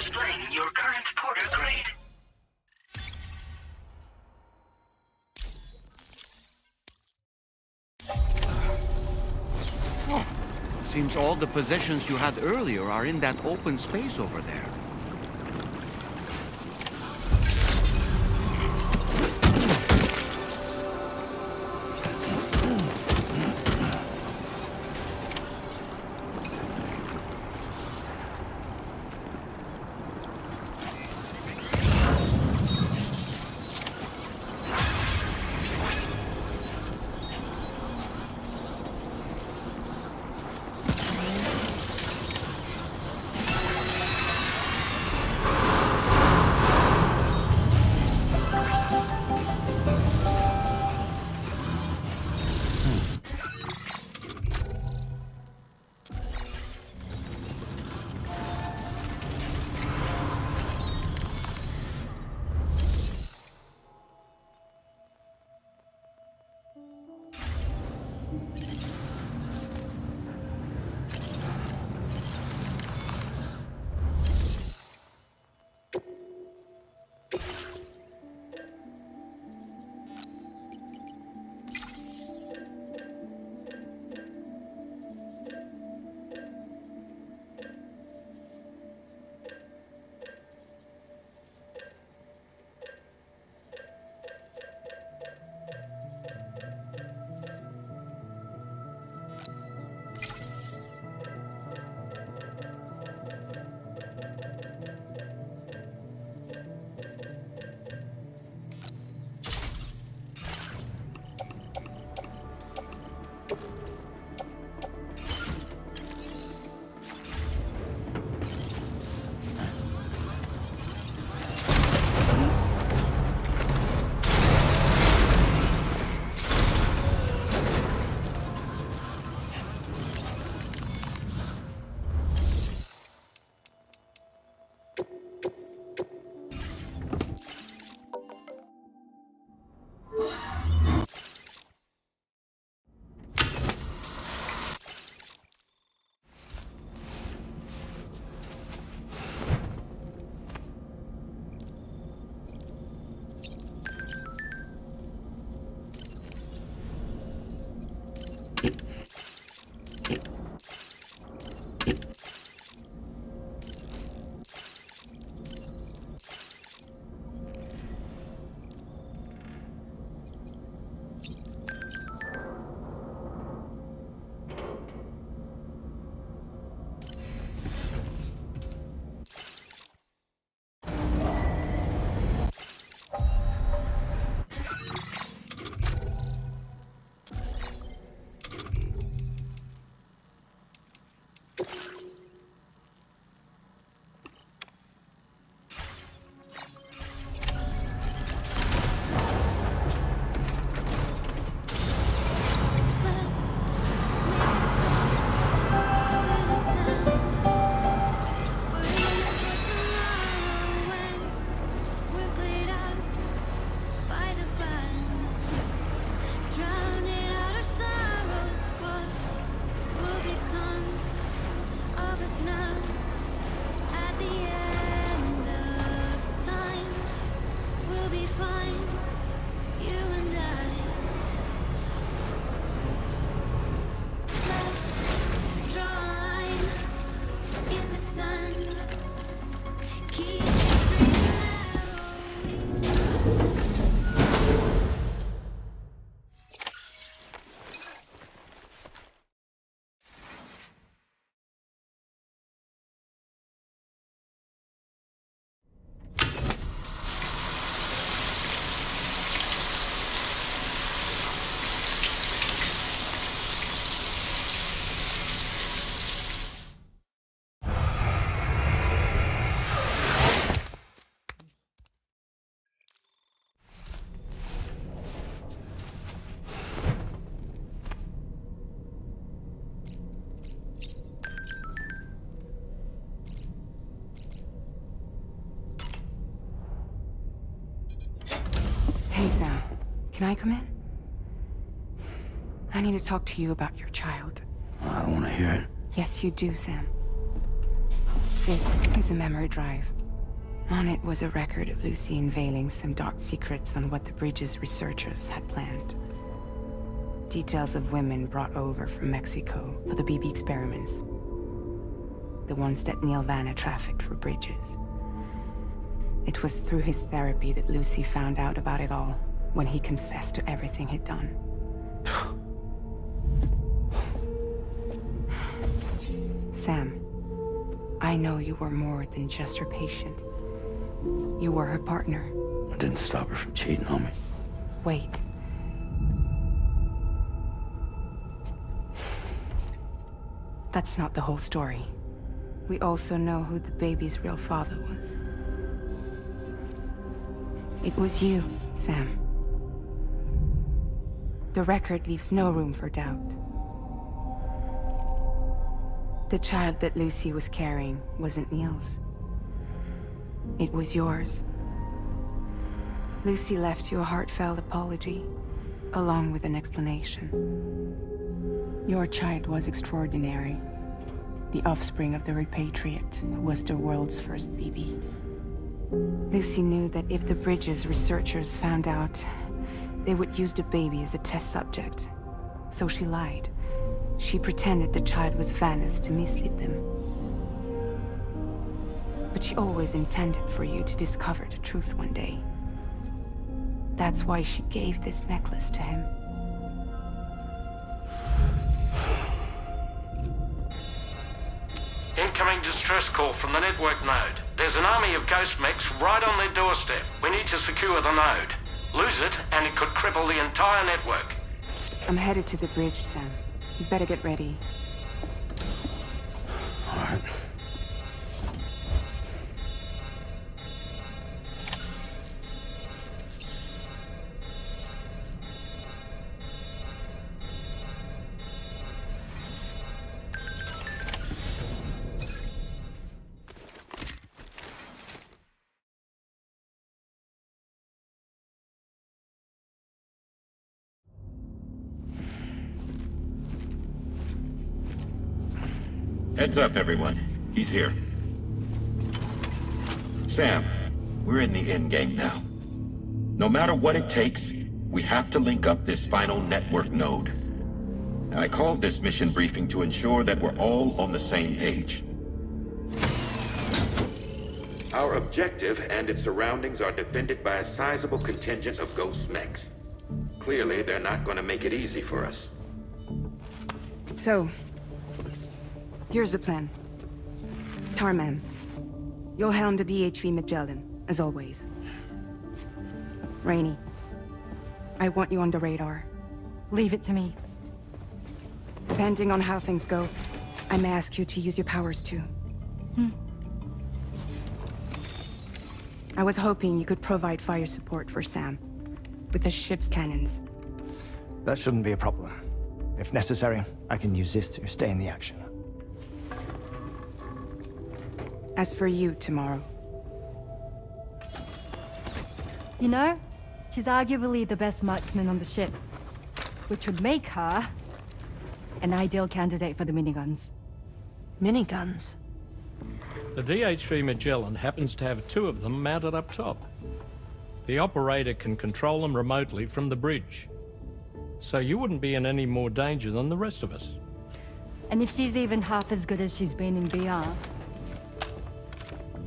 displaying your current porter grade. Seems all the possessions you had earlier are in that open space over there. Hey, Sam. Can I come in? I need to talk to you about your child. I don't want to hear it. Yes, you do, Sam. This is a memory drive. On it was a record of Lucy unveiling some dark secrets on what the bridge's researchers had planned. Details of women brought over from Mexico for the BB experiments. The ones that Neil Vanna trafficked for bridges. It was through his therapy that Lucy found out about it all, when he confessed to everything he'd done. Sam, I know you were more than just her patient. You were her partner. I didn't stop her from cheating on me. Wait. That's not the whole story. We also know who the baby's real father was. It was you, Sam. The record leaves no room for doubt. The child that Lucy was carrying wasn't Neil's. It was yours. Lucy left you a heartfelt apology, along with an explanation. Your child was extraordinary. The offspring of the repatriate who was the world's first BB. Lucy knew that if the Bridges researchers found out, they would use the baby as a test subject. So she lied. She pretended the child was Vanna's to mislead them. But she always intended for you to discover the truth one day. That's why she gave this necklace to him. Incoming distress call from the network node. There's an army of ghost mechs right on their doorstep. We need to secure the node. Lose it, and it could cripple the entire network. I'm headed to the bridge, Sam. You better get ready. All right. Heads up, everyone. He's here. Sam, we're in the endgame now. No matter what it takes, we have to link up this final network node. I called this mission briefing to ensure that we're all on the same page. Our objective and its surroundings are defended by a sizable contingent of ghost mechs. Clearly, they're not going to make it easy for us. So, here's the plan. Tarman, you'll helm the DHV Magellan, as always. Rainey, I want you on the radar. Leave it to me. Depending on how things go, I may ask you to use your powers too. I was hoping you could provide fire support for Sam, with the ship's cannons. That shouldn't be a problem. If necessary, I can use this to stay in the action. As for you, tomorrow. You know, she's arguably the best marksman on the ship, which would make her an ideal candidate for the miniguns. Miniguns? The DHV Magellan happens to have 2 of them mounted up top. The operator can control them remotely from the bridge. So you wouldn't be in any more danger than the rest of us. And if she's even half as good as she's been in BR,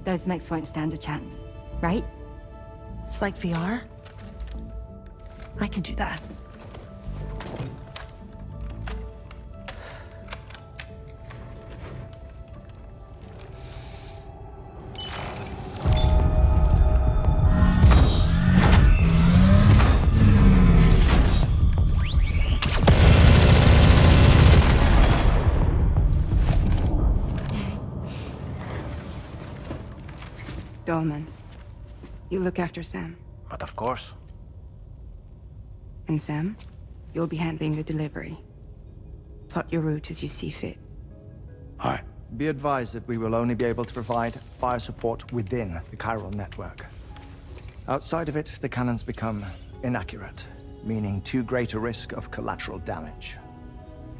those mechs won't stand a chance, right? It's like VR? I can do that. Dolman, you look after Sam. But of course. And Sam, you'll be handling the delivery. Plot your route as you see fit. All right. Be advised that we will only be able to provide fire support within the chiral network. Outside of it, the cannons become inaccurate, meaning too great a risk of collateral damage.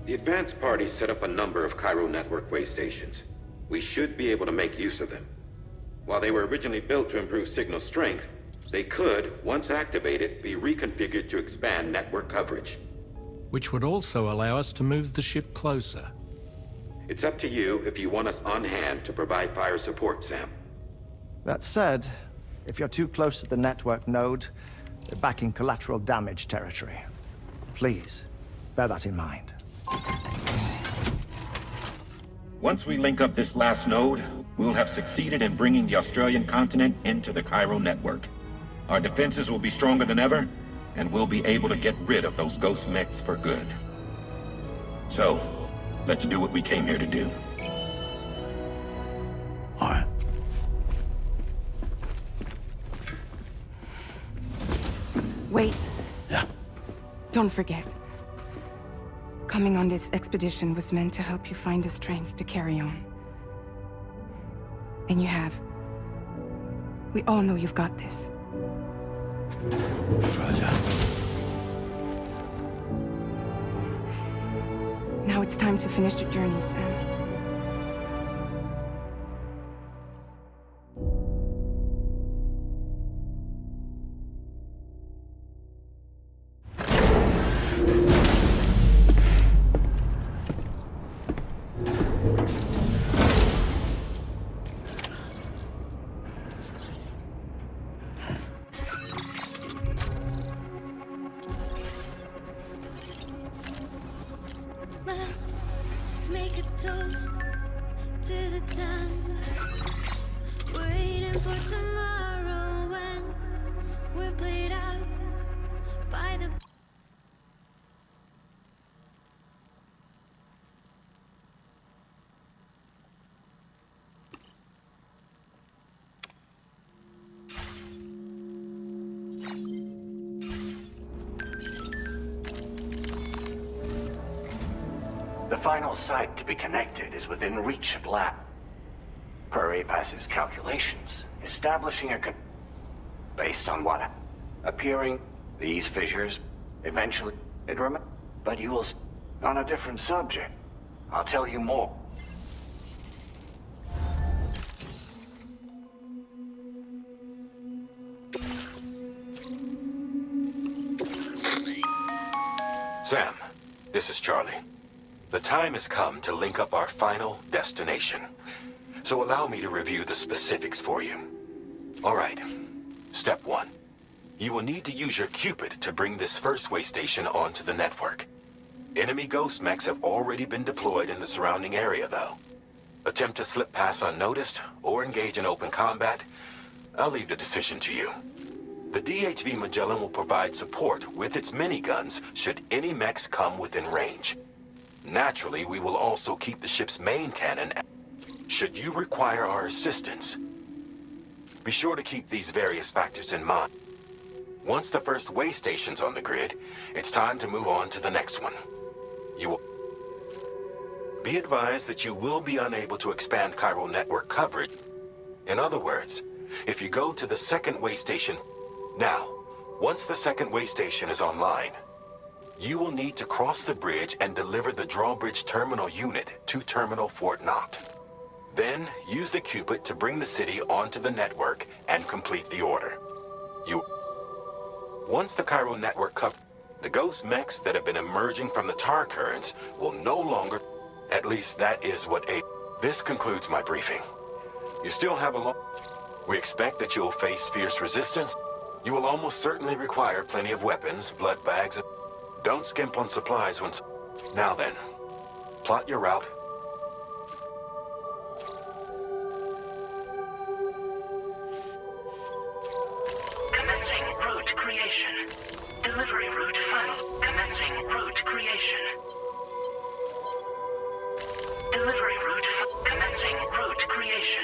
The advanced party set up a number of Cairo network way stations. we should be able to make use of them. While they were originally built to improve signal strength, they could, once activated, be reconfigured to expand network coverage. Which would also allow us to move the ship closer. It's up to you if you want us on hand to provide fire support, Sam. That said, if you're too close to the network node, you're back in collateral damage territory. Please, bear that in mind. Once we link up this last node, we'll have succeeded in bringing the Australian continent into the Cairo network. Our defenses will be stronger than ever, and we'll be able to get rid of those ghost mechs for good. So, let's do what we came here to do. All right. Wait, Yeah. don't forget. Coming on this expedition was meant to help you find the strength to carry on. And you have. We all know you've got this. Fragile. Now it's time to finish the journey, Sam. Let's make a toast to the time waiting for tomorrow when we're played out by the The final site to be connected is within reach of lab. Per APAS's calculations, establishing a based on what appearing these fissures eventually but you will on a different subject. I'll tell you more. Sam, this is Charlie. The time has come to link up our final destination. So allow me to review the specifics for you. All right. Step 1. You will need to use your Cupid to bring this first way station onto the network. Enemy ghost mechs have already been deployed in the surrounding area, though. Attempt to slip past unnoticed or engage in open combat, I'll leave the decision to you. The DHV Magellan will provide support with its miniguns should any mechs come within range. Naturally, we will also keep the ship's main cannon should you require our assistance. Be sure to keep these various factors in mind. Once the first way station's on the grid, it's time to move on to the next one. You will be advised that you will be unable to expand Cairo network coverage. In other words, if you go to the second way station now, once the second way station is online, you will need to cross the bridge and deliver the drawbridge terminal unit to Terminal Fort Knott. Then, use the Cupid to bring the city onto the network and complete the order. Once the Cairo network the ghost mechs that have been emerging from the tar currents will no longer... At least that is what This concludes my briefing. You still have a long... We expect that you will face fierce resistance. You will almost certainly require plenty of weapons, blood bags, and... Don't skimp on supplies when... Now then, plot your route. Commencing route creation. Delivery route final. Commencing route creation. Delivery route commencing route creation.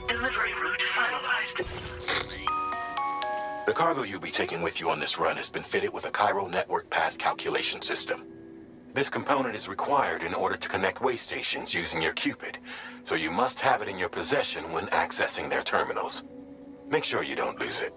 Delivery route finalized. The cargo you'll be taking with you on this run has been fitted with a Cairo network path calculation system. This component is required in order to connect way stations using your Cupid, so you must have it in your possession when accessing their terminals. Make sure you don't lose it.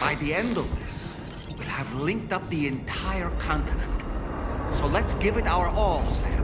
By the end of this, we'll have linked up the entire continent. So let's give it our all, Sam.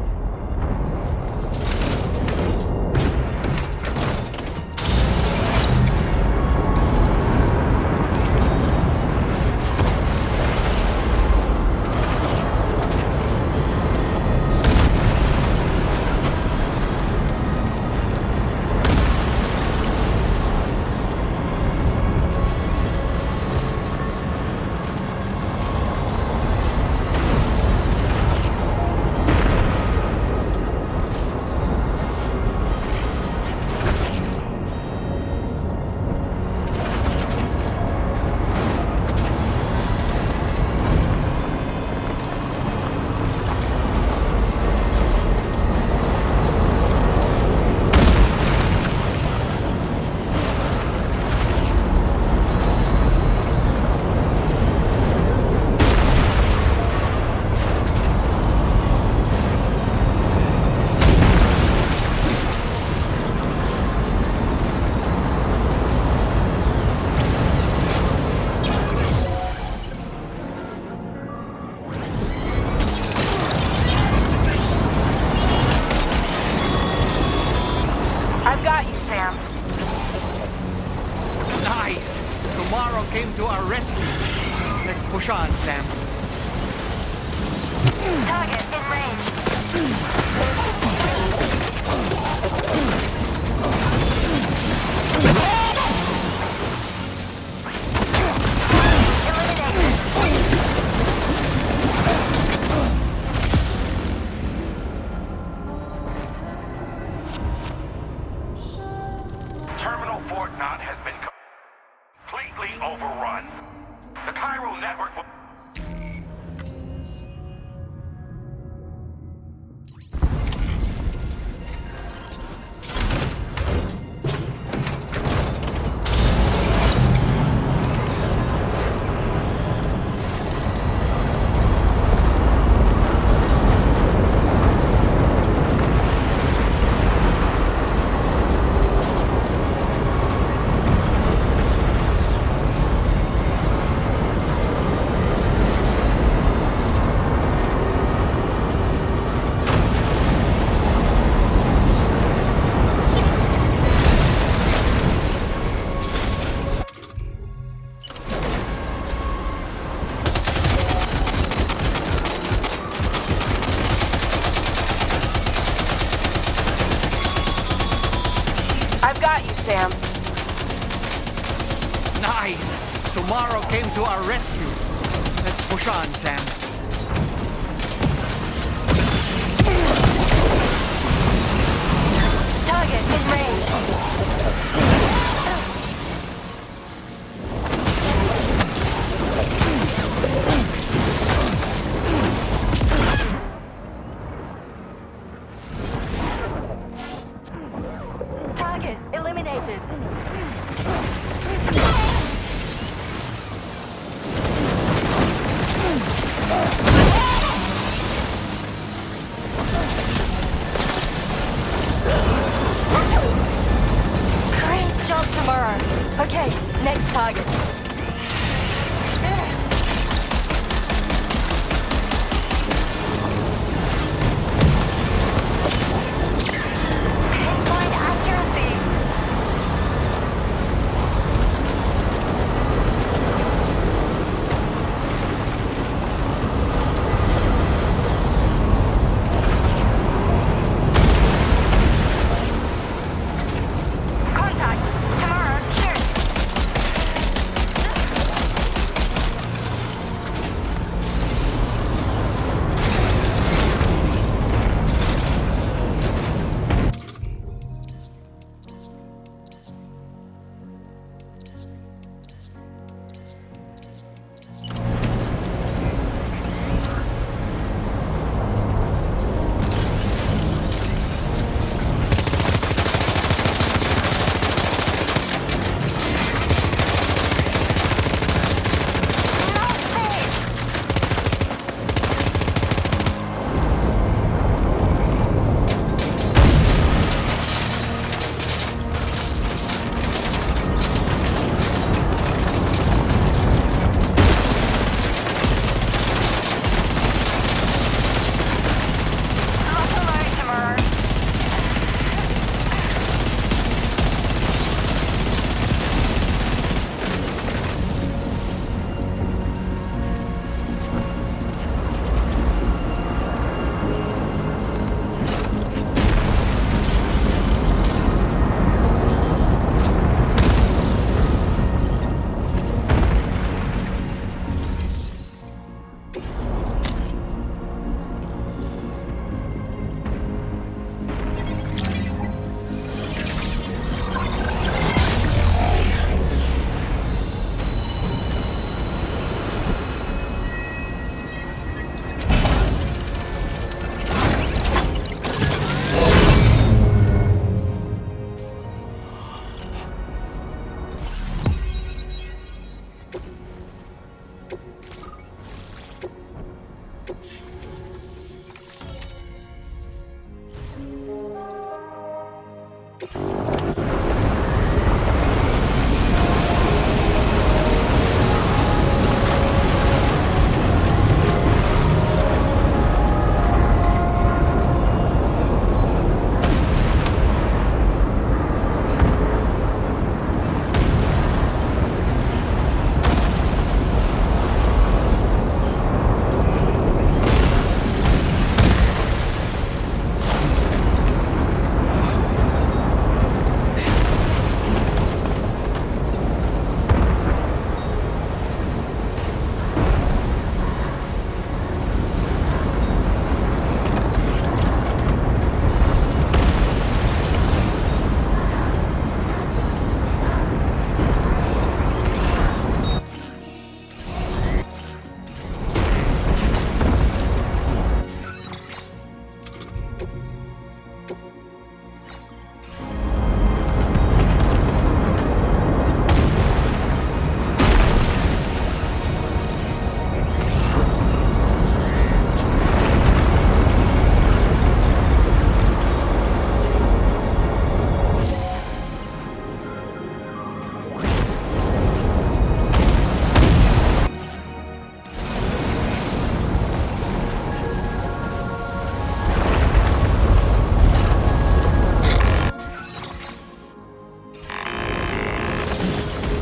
Came to our rescue. Let's push on, Sam. Target in range. Terminal Fort Knott has been completely overrun. The chiral network will... Sam. Nice! Tomorrow came to our rescue. Let's Push on, Sam. Target in range. Target eliminated. Great job tomorrow. Okay, next target. Pinpoint accuracy. Contact. Tomorrow, shoot. Not safe. Lock alone tomorrow.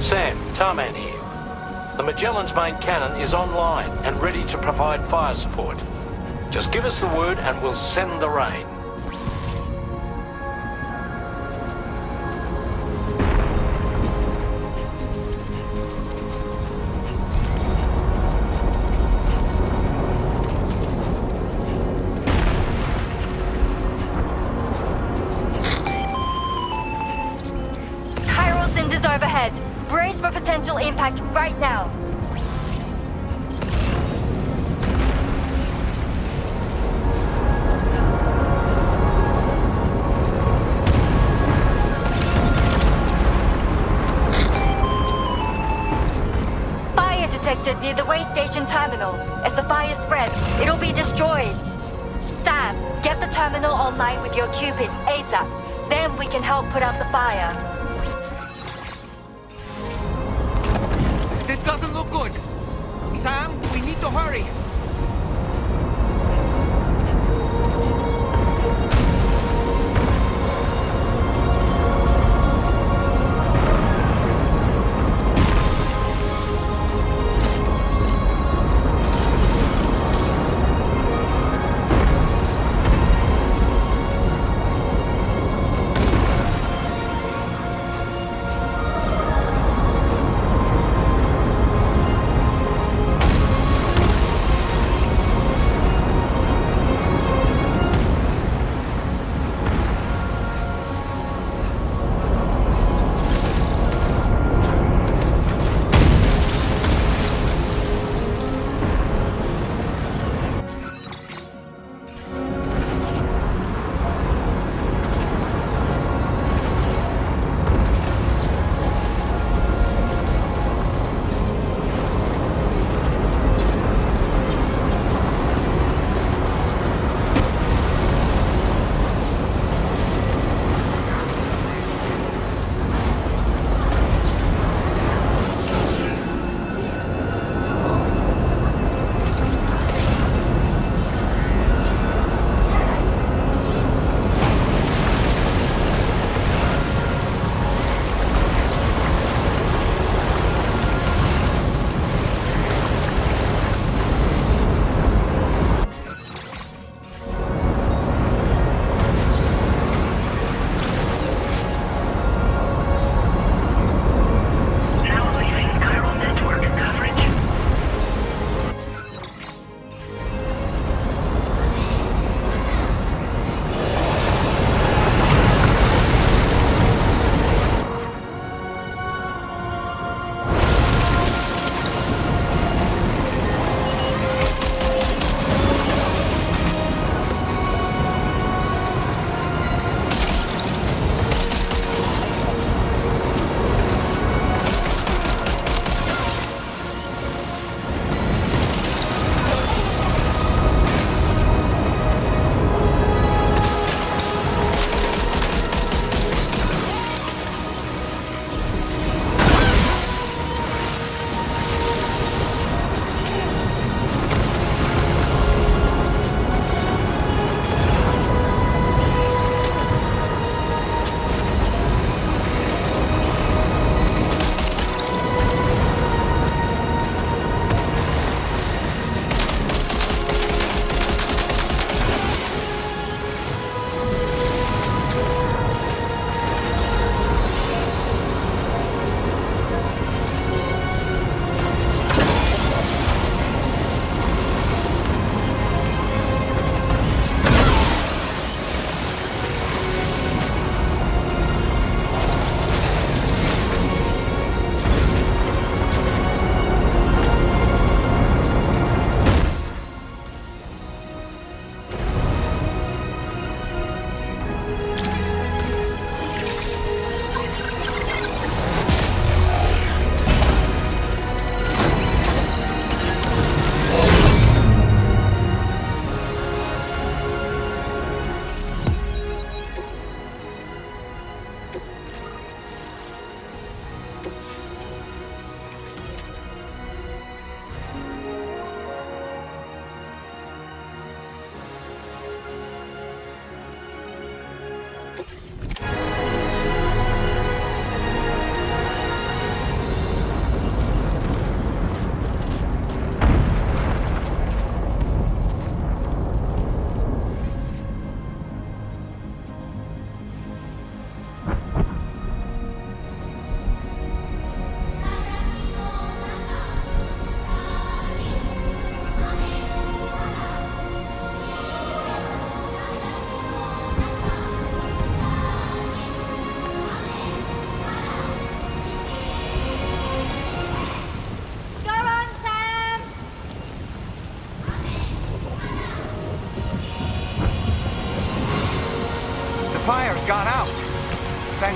Sam, Tarman here. The Magellan's main cannon is online and ready to provide fire support. Just give us the word and we'll send the rain. Wind is overhead. Brace for potential impact right now. Fire detected near the way station terminal. If the fire spreads, it'll be destroyed. Sam, get the terminal online with your Cupid ASAP. Then we can help put out the fire. This doesn't look good. Sam, we need to hurry.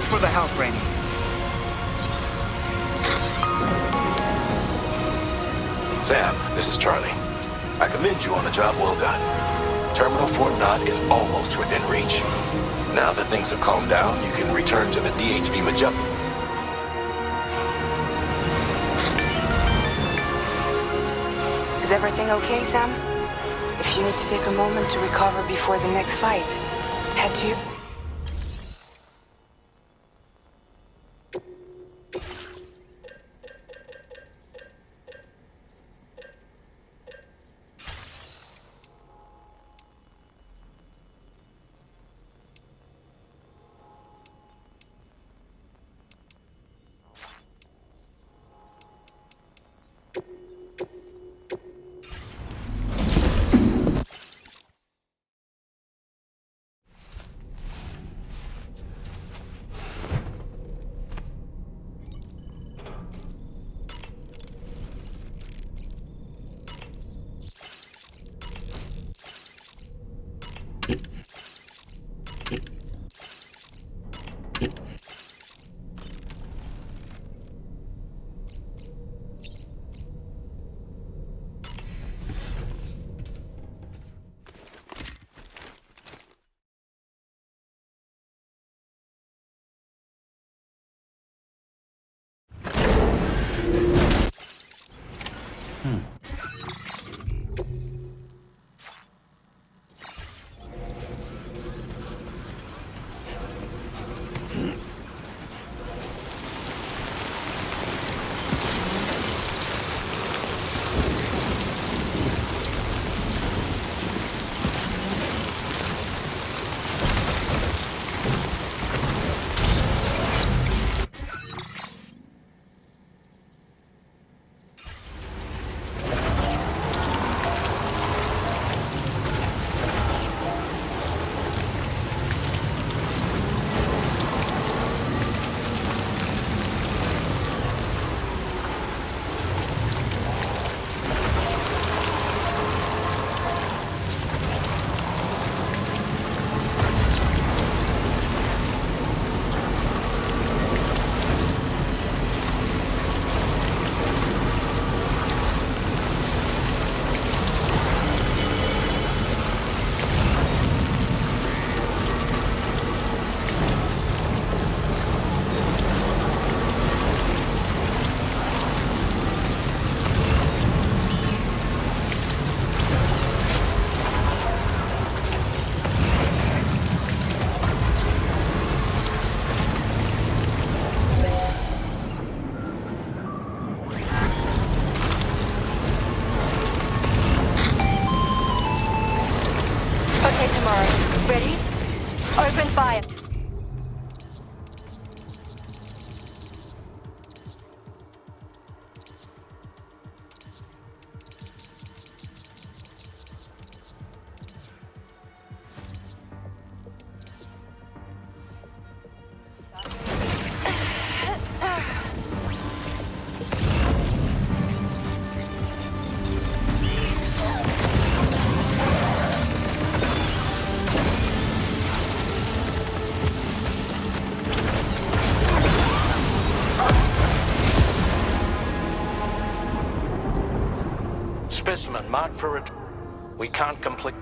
for the help, Rainey. Sam, this is Charlie. I commend you on a job well done. Terminal Fort Knott is almost within reach. Now that things have calmed down, you can return to the DHV Magellan. Is everything okay, Sam? If you need to take a moment to recover before the next fight, head to your... Ready? Open fire. Specimen marked for it. We can't complete.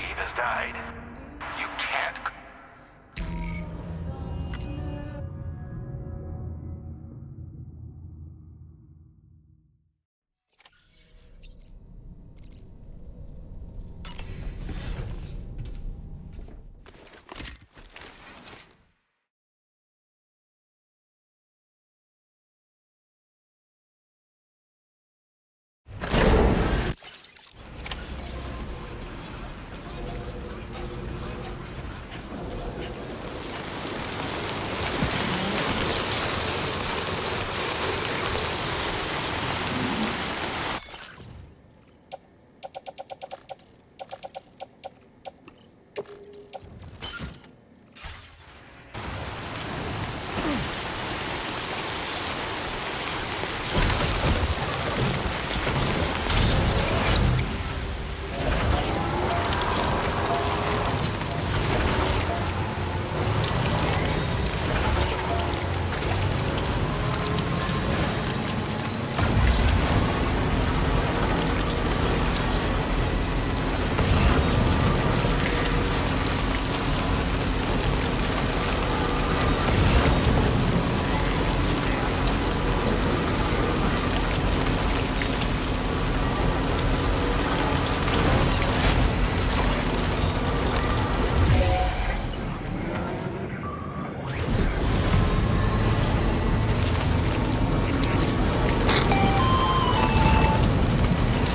Steve has died. You can't...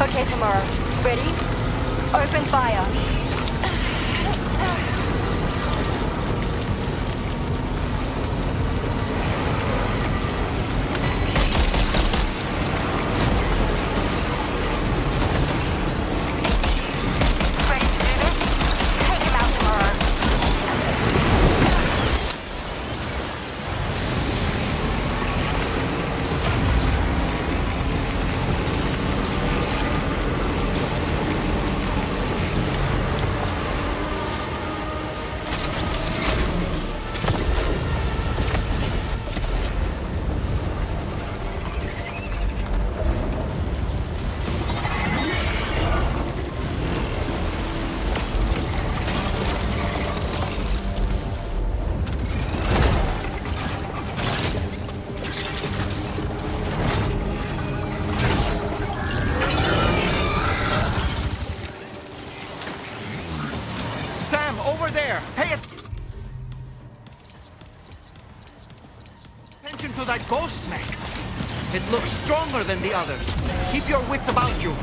Okay, tomorrow. Ready? Open fire. Ready to do this? Take him out tomorrow. Sam, over there! Pay attention to that ghost mech! It looks stronger than the others. Keep your wits about you.